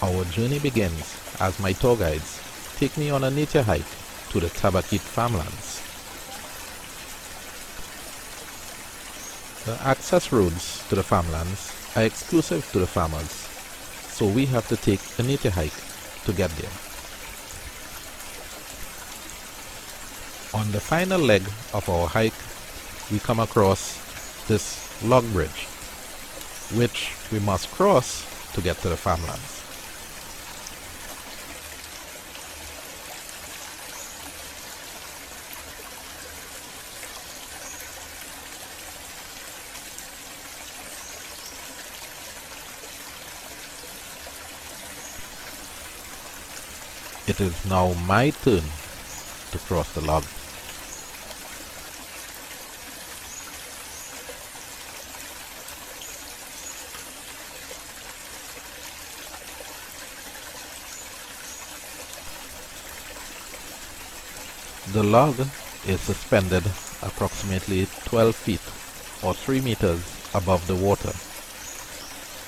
Our journey begins as my tour guides take me on a nature hike to the Tabaquite farmlands. The access roads to the farmlands are exclusive to the farmers, so we have to take a nature hike to get there. On the final leg of our hike, we come across this log bridge, which we must cross to get to the farmlands. It is now my turn to cross the log. The log is suspended approximately 12 feet or 3 meters above the water.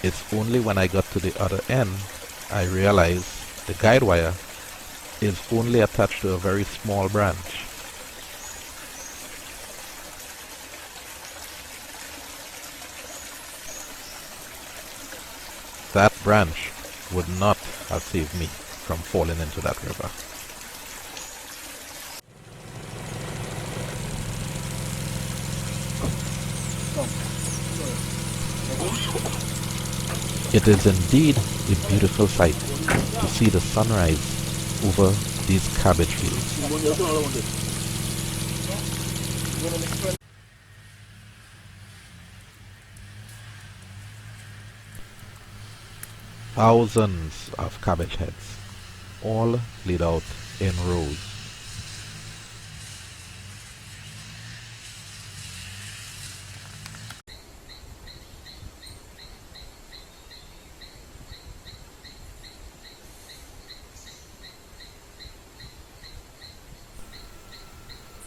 It's only when I got to the other end I realized the guide wire is only attached to a very small branch. That branch would not have saved me from falling into that river. It is indeed a beautiful sight to see the sunrise over these cabbage fields. Thousands of cabbage heads, all laid out in rows.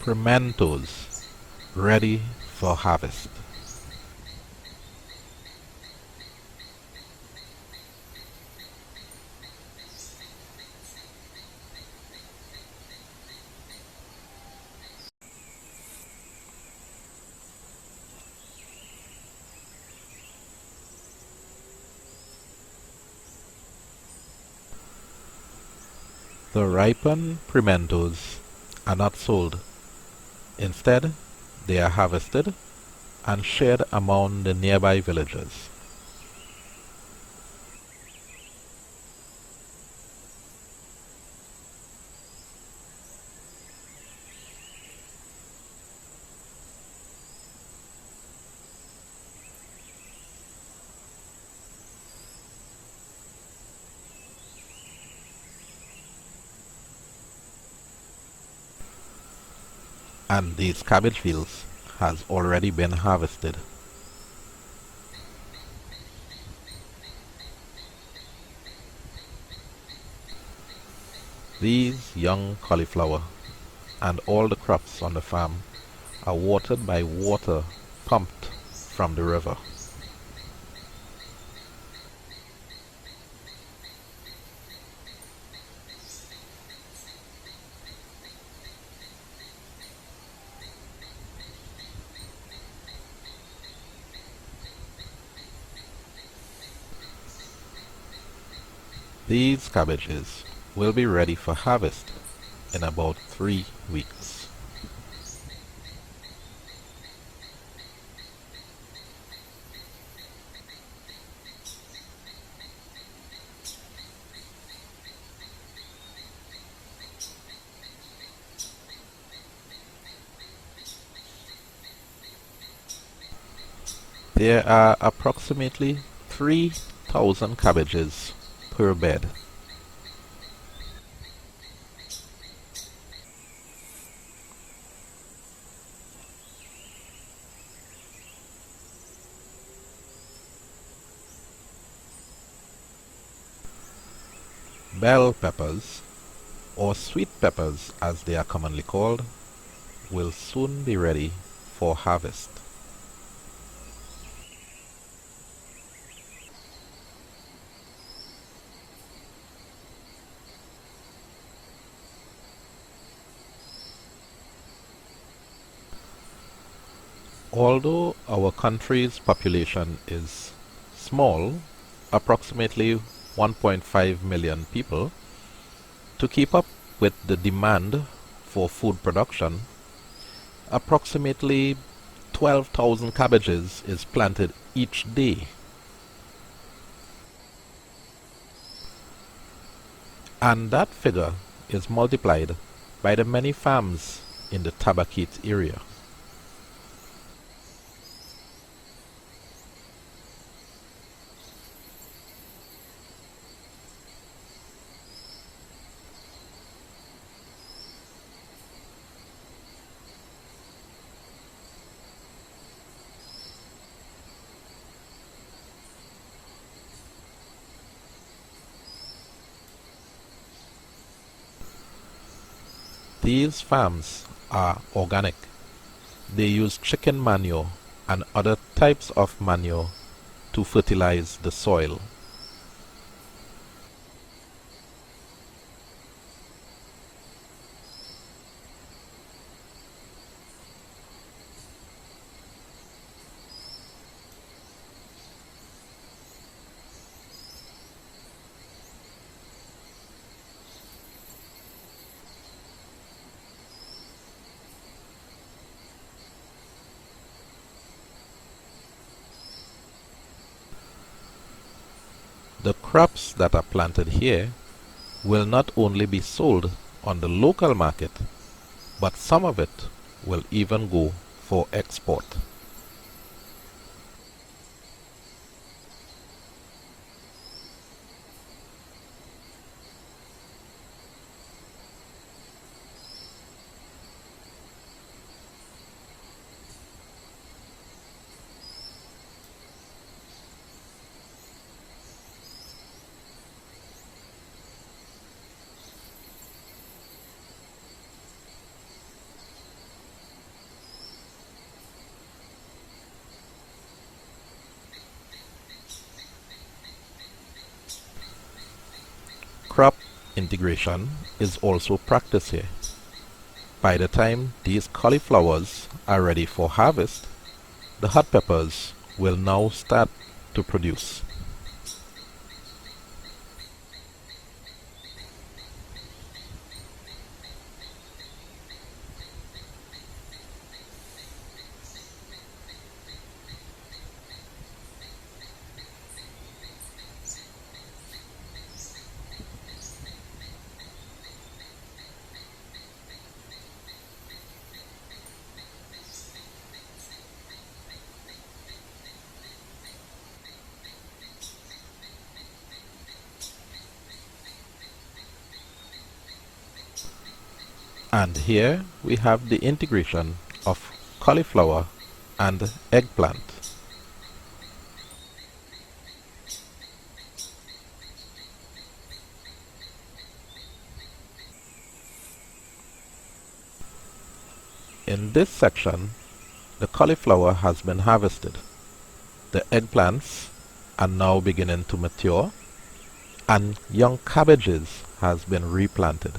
Pimentos ready for harvest. The ripened pimentos are not sold. Instead, they are harvested and shared among the nearby villagers. And these cabbage fields has already been harvested. These young cauliflower and all the crops on the farm are watered by water pumped from the river. These cabbages will be ready for harvest in about 3 weeks. There are approximately 3,000 cabbages per bed. Bell peppers, or sweet peppers as they are commonly called, will soon be ready for harvest. Although our country's population is small, approximately 1.5 million people, to keep up with the demand for food production, approximately 12,000 cabbages is planted each day. And that figure is multiplied by the many farms in the Tabaquite area. These farms are organic. They use chicken manure and other types of manure to fertilize the soil. The crops that are planted here will not only be sold on the local market, but some of it will even go for export. Crop integration is also practiced here. By the time these cauliflowers are ready for harvest, the hot peppers will now start to produce. And here we have the integration of cauliflower and eggplant. In this section, the cauliflower has been harvested. The eggplants are now beginning to mature, and young cabbages has been replanted.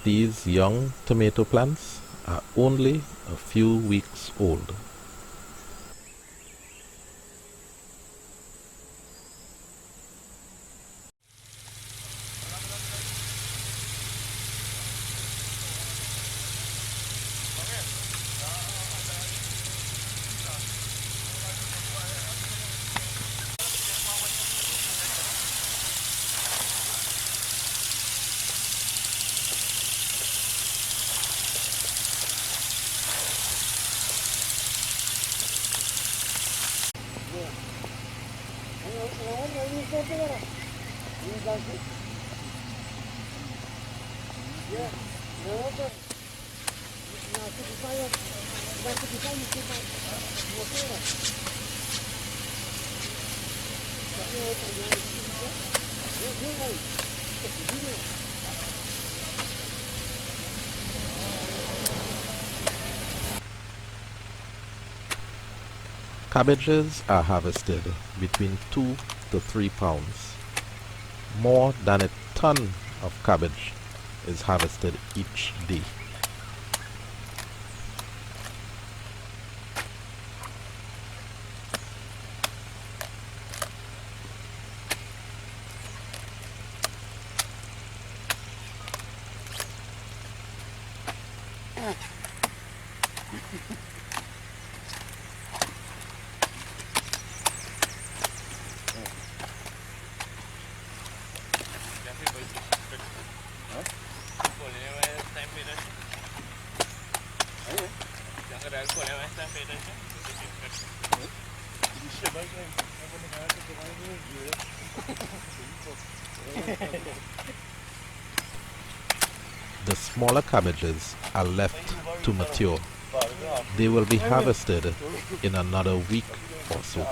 These young tomato plants are only a few weeks old. Cabbages are harvested between 2 to 3 pounds. More than a ton of cabbage is harvested each day. The smaller cabbages are left to mature. They will be harvested in another week or so.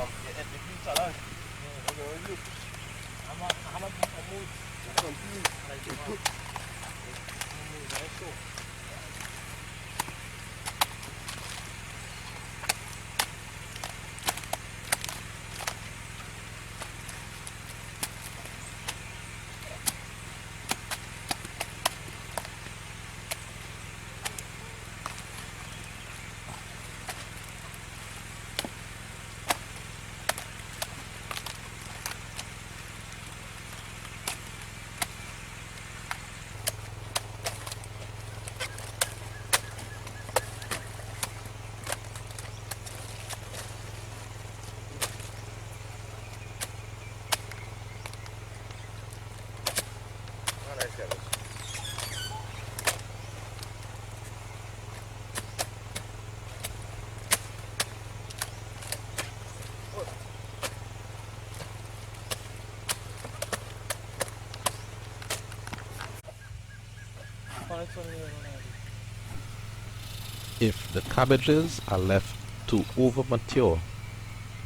If the cabbages are left to over mature,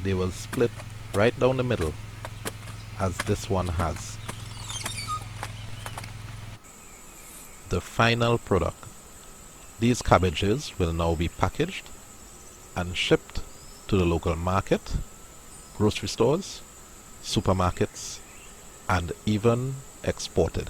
they will split right down the middle, as this one has. The final product. These cabbages will now be packaged and shipped to the local market, grocery stores, supermarkets, and even exported.